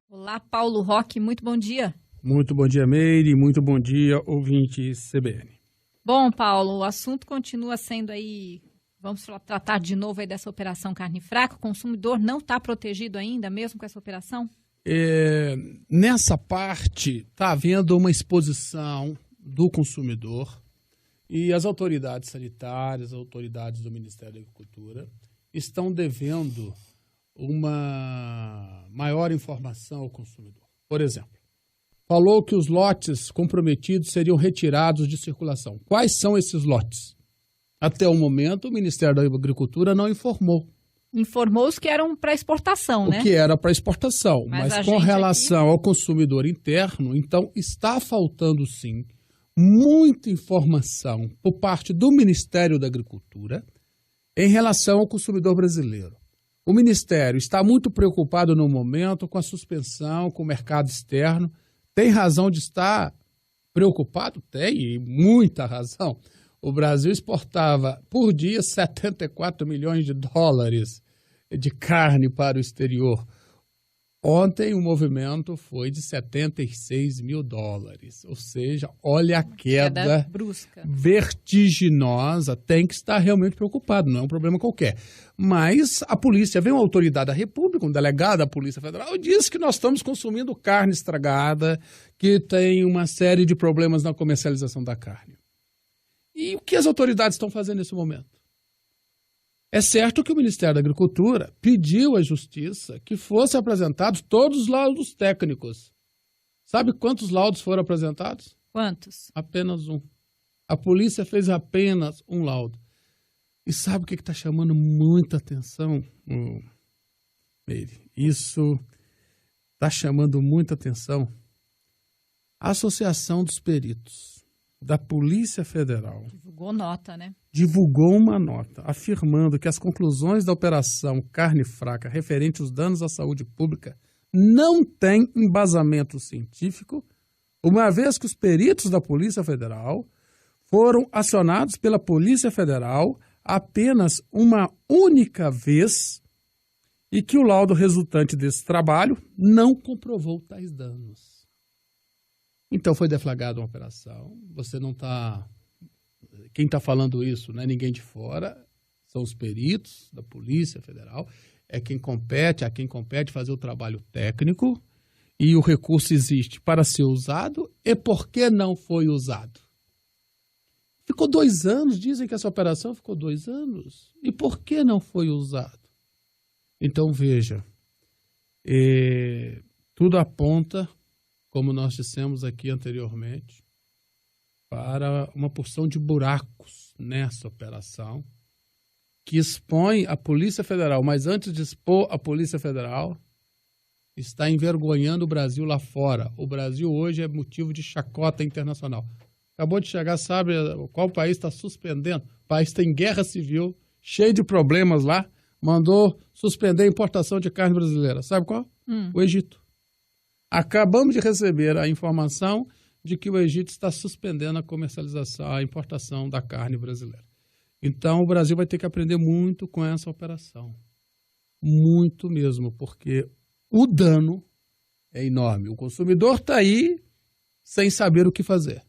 Olá, Paulo Roque, muito bom dia. Muito bom dia, Meire, muito bom dia, ouvintes CBN. Bom, Paulo, o assunto continua sendo aí, vamos tratar de novo aí dessa operação carne fraca. O consumidor não está protegido ainda, mesmo com essa operação? Nessa parte, está havendo uma exposição do consumidor e as autoridades sanitárias, as autoridades do Ministério da Agricultura estão devendo uma maior informação ao consumidor. Por exemplo, falou que os lotes comprometidos seriam retirados de circulação. Quais são esses lotes? Até o momento, o Ministério da Agricultura não informou. Informou os que eram para exportação, né? O que era para exportação. Mas com relação ao consumidor interno, então está faltando sim muita informação por parte do Ministério da Agricultura em relação ao consumidor brasileiro. O Ministério está muito preocupado no momento com a suspensão, com o mercado externo. Tem razão de estar preocupado? Tem, e muita razão. O Brasil exportava por dia 74 milhões de dólares de carne para o exterior. Ontem o movimento foi de 76 mil dólares. Ou seja, olha a queda brusca, vertiginosa. Tem que estar realmente preocupado, não é um problema qualquer. Mas a polícia, vem uma autoridade da República, um delegado da Polícia Federal, diz que nós estamos consumindo carne estragada, que tem uma série de problemas na comercialização da carne. E o que as autoridades estão fazendo nesse momento? É certo que o Ministério da Agricultura pediu à Justiça que fossem apresentados todos os laudos técnicos. Sabe quantos laudos foram apresentados? Quantos? Apenas um. A polícia fez apenas um laudo. E sabe o que está chamando muita atenção, Meire? Isso está chamando muita atenção. A Associação dos Peritos da Polícia Federal divulgou nota, né? Divulgou uma nota afirmando que as conclusões da operação Carne Fraca referente aos danos à saúde pública não têm embasamento científico, uma vez que os peritos da Polícia Federal foram acionados pela Polícia Federal apenas uma única vez e que o laudo resultante desse trabalho não comprovou tais danos. Então foi deflagrada uma operação, você não está... Quem está falando isso não é ninguém de fora, são os peritos da Polícia Federal, é quem compete, a quem compete fazer o trabalho técnico e o recurso existe para ser usado e por que não foi usado? Ficou 2 anos, dizem que essa operação ficou 2 anos. E por que não foi usado? Então veja, tudo aponta, como nós dissemos aqui anteriormente, para uma porção de buracos nessa operação, que expõe a Polícia Federal, mas antes de expor a Polícia Federal, está envergonhando o Brasil lá fora. O Brasil hoje é motivo de chacota internacional. Acabou de chegar, sabe qual país está suspendendo? O país tem guerra civil, cheio de problemas lá, mandou suspender a importação de carne brasileira. Sabe qual? O Egito. Acabamos de receber a informação de que o Egito está suspendendo a comercialização, a importação da carne brasileira. Então, o Brasil vai ter que aprender muito com essa operação. Muito mesmo, porque o dano é enorme. O consumidor está aí sem saber o que fazer.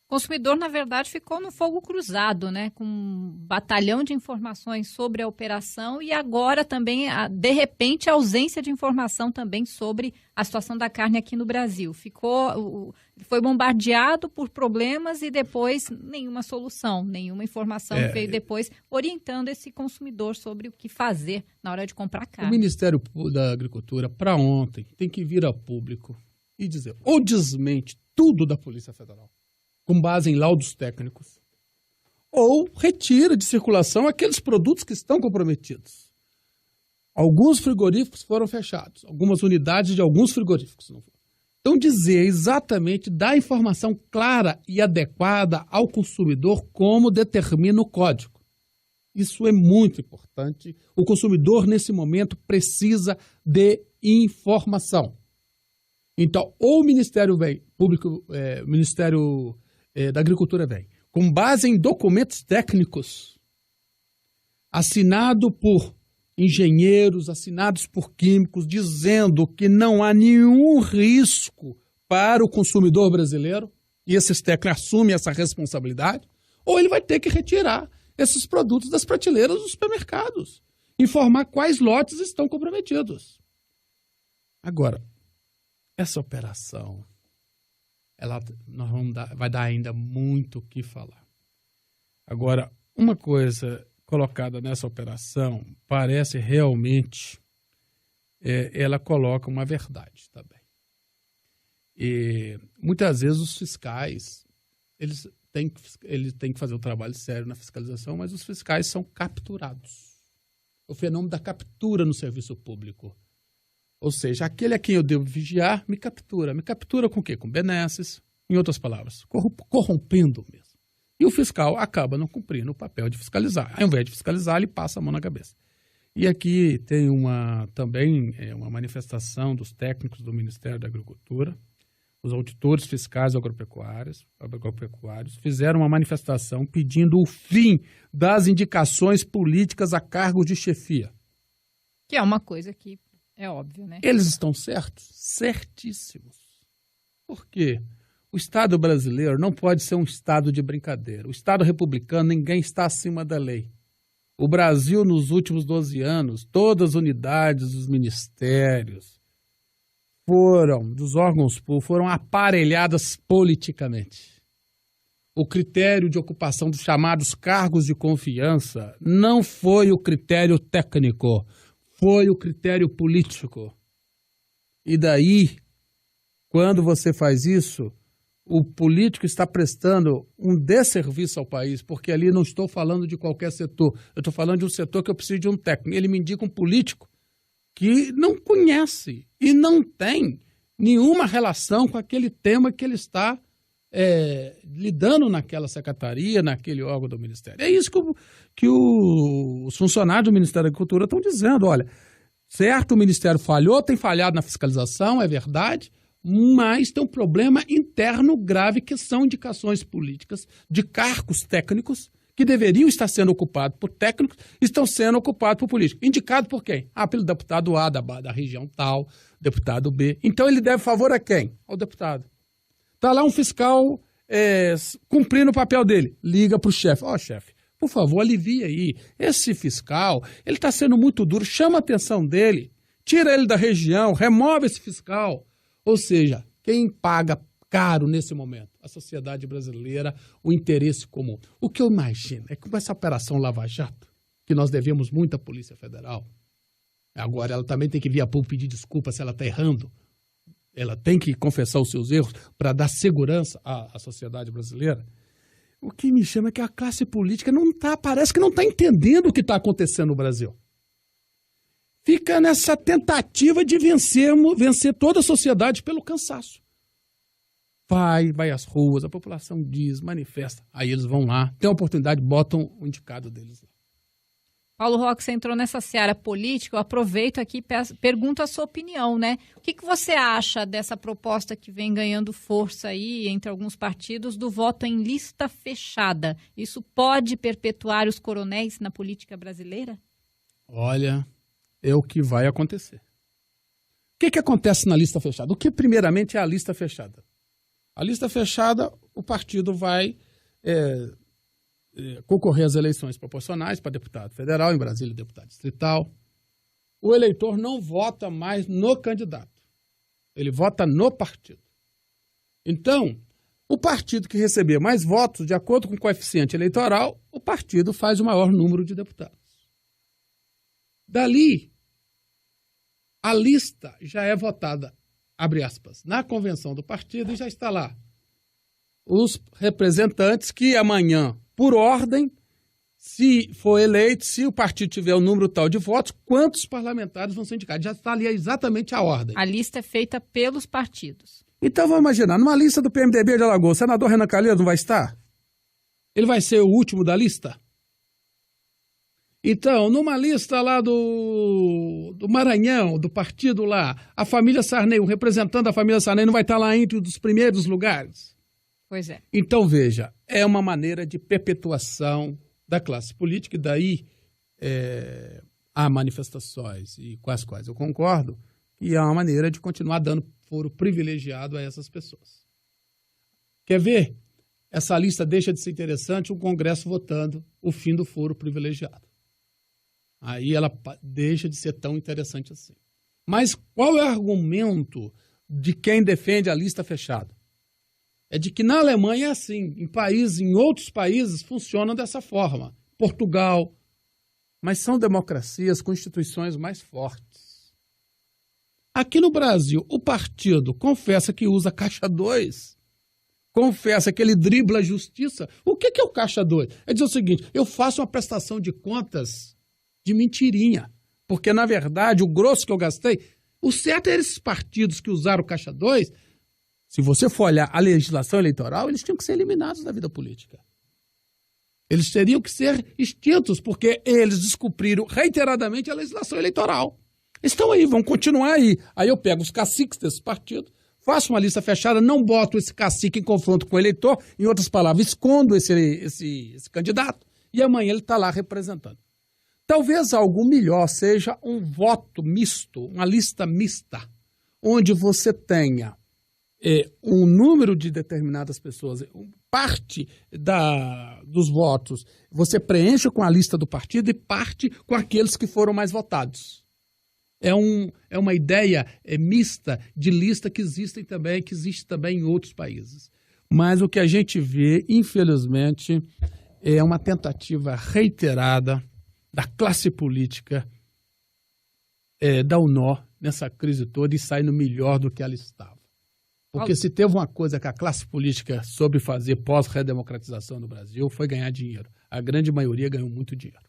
O consumidor, na verdade, ficou no fogo cruzado, né? Com um batalhão de informações sobre a operação e agora também, de repente, a ausência de informação também sobre a situação da carne aqui no Brasil. Foi bombardeado por problemas e depois nenhuma solução, nenhuma informação veio depois orientando esse consumidor sobre o que fazer na hora de comprar carne. O Ministério da Agricultura, para ontem, tem que vir a público e dizer, ou desmente tudo da Polícia Federal, com base em laudos técnicos, ou retira de circulação aqueles produtos que estão comprometidos. Alguns frigoríficos foram fechados, algumas unidades de alguns frigoríficos não foram. Então, dizer exatamente, dar informação clara e adequada ao consumidor como determina o código. Isso é muito importante. O consumidor, nesse momento, precisa de informação. Então, ou o Ministério Público, Ministério da Agricultura vem, com base em documentos técnicos, assinado por engenheiros assinados por químicos dizendo que não há nenhum risco para o consumidor brasileiro, e esses técnicos assumem essa responsabilidade, ou ele vai ter que retirar esses produtos das prateleiras dos supermercados, informar quais lotes estão comprometidos. Agora, essa operação, vai dar ainda muito o que falar. Agora, uma coisa colocada nessa operação parece realmente, ela coloca uma verdade também. E muitas vezes os fiscais, eles têm que fazer um trabalho sério na fiscalização, mas os fiscais são capturados. O fenômeno da captura no serviço público. Ou seja, aquele a quem eu devo vigiar me captura. Me captura com o quê? Com benesses, em outras palavras, corrompendo mesmo. E o fiscal acaba não cumprindo o papel de fiscalizar. Ao invés de fiscalizar, ele passa a mão na cabeça. E aqui tem também uma manifestação dos técnicos do Ministério da Agricultura. Os auditores fiscais agropecuários fizeram uma manifestação pedindo o fim das indicações políticas a cargos de chefia. Que é uma coisa que é óbvio, né? Eles estão certos? Certíssimos. Por quê? O Estado brasileiro não pode ser um Estado de brincadeira. O Estado republicano, ninguém está acima da lei. O Brasil, nos últimos 12 anos, todas as unidades dos ministérios, dos órgãos públicos, foram aparelhadas politicamente. O critério de ocupação dos chamados cargos de confiança não foi o critério técnico, foi o critério político. E daí, quando você faz isso, o político está prestando um desserviço ao país, porque ali não estou falando de qualquer setor, eu estou falando de um setor que eu preciso de um técnico. Ele me indica um político que não conhece e não tem nenhuma relação com aquele tema que ele está lidando naquela secretaria, naquele órgão do Ministério. É isso que os funcionários do Ministério da Agricultura estão dizendo. Olha, certo, o Ministério falhou, tem falhado na fiscalização, é verdade, mas tem um problema interno grave que são indicações políticas de cargos técnicos que deveriam estar sendo ocupados por técnicos, estão sendo ocupados por políticos. Indicado por quem? Pelo deputado A da região tal, deputado B. Então ele deve favor a quem? Ao deputado. Está lá um fiscal cumprindo o papel dele. Liga para o chefe. Chefe, por favor, alivia aí. Esse fiscal, ele está sendo muito duro, chama a atenção dele, tira ele da região, remove esse fiscal. Ou seja, quem paga caro nesse momento? A sociedade brasileira, o interesse comum. O que eu imagino é que com essa operação Lava Jato, que nós devemos muito à Polícia Federal, agora ela também tem que vir a público pedir desculpa se ela está errando, ela tem que confessar os seus erros para dar segurança à sociedade brasileira. O que me chama é que a classe política parece que não está entendendo o que está acontecendo no Brasil. Fica nessa tentativa de vencer toda a sociedade pelo cansaço. Vai às ruas, a população diz, manifesta. Aí eles vão lá, tem a oportunidade, botam o indicado deles lá. Paulo Roque, você entrou nessa seara política, eu aproveito aqui e pergunto a sua opinião, né? O que você acha dessa proposta que vem ganhando força aí entre alguns partidos do voto em lista fechada? Isso pode perpetuar os coronéis na política brasileira? Olha, é o que vai acontecer. O que acontece na lista fechada? O que primeiramente é a lista fechada? A lista fechada, o partido vai concorrer às eleições proporcionais para deputado federal, em Brasília, deputado distrital. O eleitor não vota mais no candidato. Ele vota no partido. Então, o partido que receber mais votos, de acordo com o coeficiente eleitoral, o partido faz o maior número de deputados. Dali, a lista já é votada, abre aspas, na convenção do partido e já está lá. Os representantes que amanhã, por ordem, se for eleito, se o partido tiver o número tal de votos, quantos parlamentares vão ser indicados? Já está ali exatamente a ordem. A lista é feita pelos partidos. Então vamos imaginar, numa lista do PMDB de Alagoas, o senador Renan Calheiros não vai estar? Ele vai ser o último da lista? Então, numa lista lá do Maranhão, do partido lá, a família Sarney, o representante da família Sarney não vai estar lá entre os primeiros lugares? Pois é. Então, veja, é uma maneira de perpetuação da classe política, e daí há manifestações e com as quais eu concordo, e há uma maneira de continuar dando foro privilegiado a essas pessoas. Quer ver? Essa lista deixa de ser interessante, o Congresso votando o fim do foro privilegiado. Aí ela deixa de ser tão interessante assim. Mas qual é o argumento de quem defende a lista fechada? É de que na Alemanha é assim, em outros países funcionam dessa forma. Portugal, mas são democracias com instituições mais fortes. Aqui no Brasil, o partido confessa que usa caixa 2, confessa que ele dribla a justiça. O que é o caixa 2? É dizer o seguinte, eu faço uma prestação de contas de mentirinha, porque na verdade o grosso que eu gastei, o certo é esses partidos que usaram o caixa 2, se você for olhar a legislação eleitoral, eles tinham que ser eliminados da vida política. Eles teriam que ser extintos, porque eles descumpriram reiteradamente a legislação eleitoral. Estão aí, vão continuar aí. Aí eu pego os caciques desse partido, faço uma lista fechada, não boto esse cacique em confronto com o eleitor, em outras palavras, escondo esse candidato, e amanhã ele está lá representando. Talvez algo melhor seja um voto misto, uma lista mista, onde você tenha um número de determinadas pessoas, parte dos votos, você preenche com a lista do partido e parte com aqueles que foram mais votados. É uma ideia mista de lista que existe também em outros países. Mas o que a gente vê, infelizmente, é uma tentativa reiterada da classe política dar um nó nessa crise toda e sair no melhor do que ela estava. Porque se teve uma coisa que a classe política soube fazer pós-redemocratização no Brasil, foi ganhar dinheiro. A grande maioria ganhou muito dinheiro.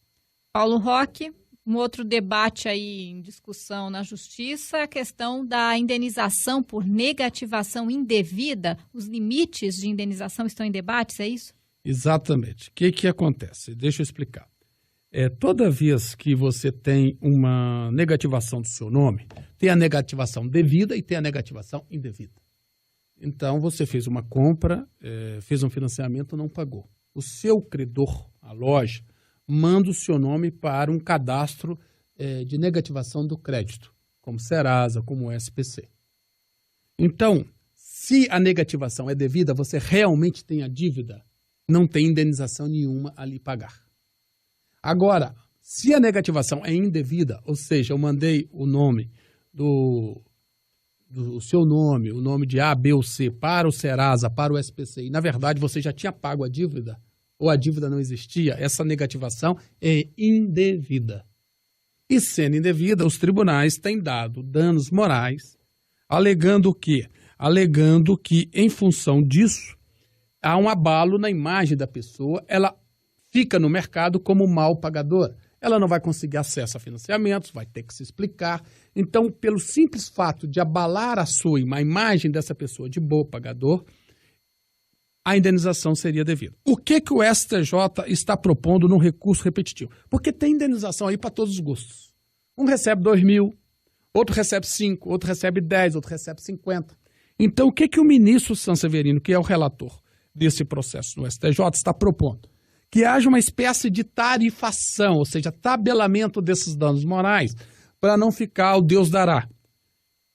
Paulo Roque, um outro debate aí em discussão na Justiça é a questão da indenização por negativação indevida. Os limites de indenização estão em debate, é isso? Exatamente. O que acontece? Deixa eu explicar. Toda vez que você tem uma negativação do seu nome, tem a negativação devida e tem a negativação indevida. Então, você fez uma compra, fez um financiamento, não pagou. O seu credor, a loja, manda o seu nome para um cadastro de negativação do crédito, como Serasa, como SPC. Então, se a negativação é devida, você realmente tem a dívida, não tem indenização nenhuma a lhe pagar. Agora, se a negativação é indevida, ou seja, eu mandei o nome do seu nome, o nome de A, B ou C para o Serasa, para o SPC, e na verdade você já tinha pago a dívida, ou a dívida não existia, essa negativação é indevida. E sendo indevida, os tribunais têm dado danos morais, alegando o quê? Alegando que, em função disso, há um abalo na imagem da pessoa, ela fica no mercado como mal pagadora. Ela não vai conseguir acesso a financiamentos, vai ter que se explicar. Então, pelo simples fato de abalar a imagem dessa pessoa de bom pagador, a indenização seria devida. O que o STJ está propondo num recurso repetitivo? Porque tem indenização aí para todos os gostos. Um recebe 2 mil, outro recebe 5, outro recebe 10, outro recebe 50. Então, o que o ministro Sanseverino, que é o relator desse processo no STJ, está propondo? Que haja uma espécie de tarifação, ou seja, tabelamento desses danos morais, para não ficar o Deus dará.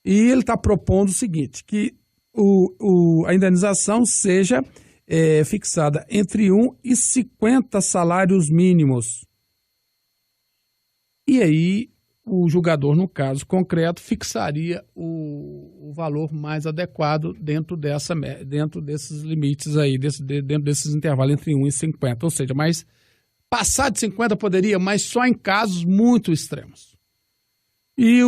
E ele está propondo o seguinte, que a indenização seja fixada entre 1 e 50 salários mínimos. E aí o julgador, no caso concreto, fixaria o valor mais adequado dentro desses limites aí, dentro desses intervalos entre 1 e 50. Ou seja, mas passar de 50 poderia, mas só em casos muito extremos. E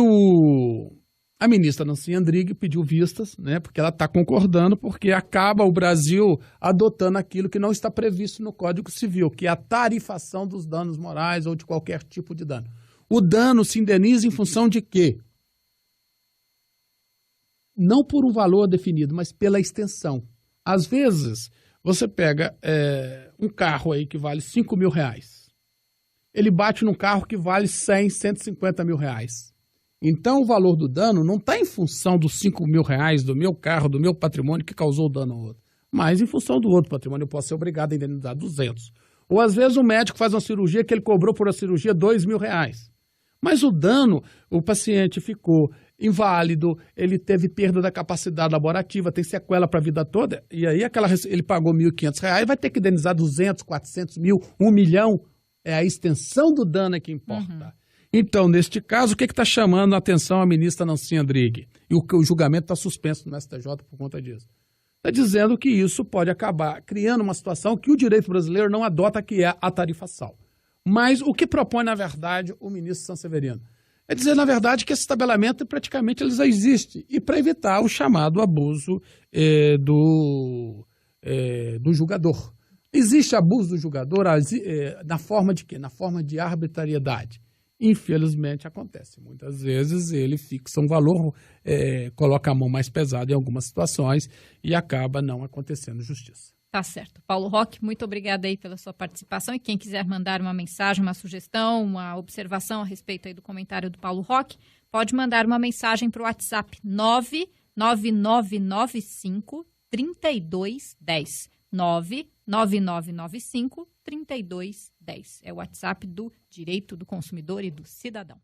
a ministra Nancy Andrighi pediu vistas, né, porque ela está concordando, porque acaba o Brasil adotando aquilo que não está previsto no Código Civil, que é a tarifação dos danos morais ou de qualquer tipo de dano. O dano se indeniza em função de quê? Não por um valor definido, mas pela extensão. Às vezes, você pega um carro aí que vale 5 mil reais. Ele bate num carro que vale 100, 150 mil reais. Então, o valor do dano não está em função dos 5 mil reais do meu carro, do meu patrimônio que causou o dano ao outro, mas em função do outro patrimônio. Eu posso ser obrigado a indenizar 200. Ou, às vezes, um médico faz uma cirurgia que ele cobrou por a cirurgia 2 mil reais. Mas o dano, o paciente ficou inválido, ele teve perda da capacidade laborativa, tem sequela para a vida toda, e aí ele pagou R$ 1.500, vai ter que indenizar 200, 400 mil, 1 milhão, é a extensão do dano é que importa. Então, neste caso, o que está chamando a atenção a ministra Nancy Andrighi? E o julgamento está suspenso no STJ por conta disso. Está dizendo que isso pode acabar criando uma situação que o direito brasileiro não adota, que é a tarifação. Mas o que propõe, na verdade, o ministro Sanseverino? É dizer, na verdade, que esse tabelamento praticamente ele já existe. E para evitar o chamado abuso do julgador. Existe abuso do julgador na forma de quê? Na forma de arbitrariedade. Infelizmente acontece. Muitas vezes ele fixa um valor, coloca a mão mais pesada em algumas situações e acaba não acontecendo justiça. Tá certo. Paulo Roque, muito obrigada aí pela sua participação. E quem quiser mandar uma mensagem, uma sugestão, uma observação a respeito aí do comentário do Paulo Roque, pode mandar uma mensagem para o WhatsApp 99995-3210. 99995-3210. É o WhatsApp do Direito do Consumidor e do Cidadão.